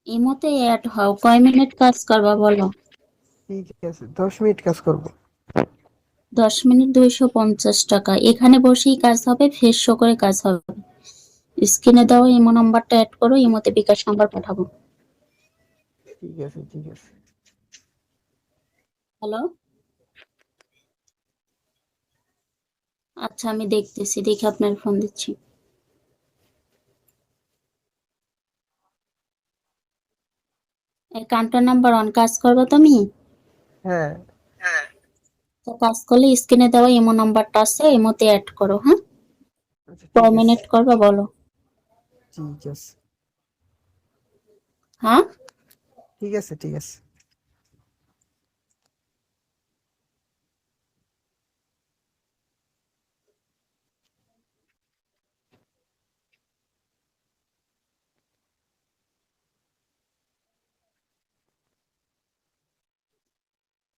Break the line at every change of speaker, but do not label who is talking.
ইমোতে অ্যাড হও, কয় মিনিট কাজ করবা বলো?
ঠিক আছে, 10 মিনিট কাজ করব।
10 মিনিট 250 টাকা। এখানে বসেই কাজ হবে, ফেস শো করে কাজ হবে। স্ক্রিনে দাও ইমো নাম্বারটা অ্যাড করো, ইমোতে বিকাশ নাম্বার পাঠাবো।
ঠিক আছে, ঠিক আছে।
হ্যালো, আচ্ছা আমি দেখতেছি, দেখে আপনার ফোন দিচ্ছি। কাউন্টার নাম্বার 1 কাজ করবে তুমি?
হ্যাঁ।
তো কাজ করলে স্ক্রিনে দেওয়া ইমো নাম্বারটা আছে, ইমোতে অ্যাড করো, হ্যাঁ?
আচ্ছা, ঠিক
কয়
আছে,
মিনিট করবে বলো?
ঠিক আছে,
হ্যাঁ,
ঠিক আছে, ঠিক আছে।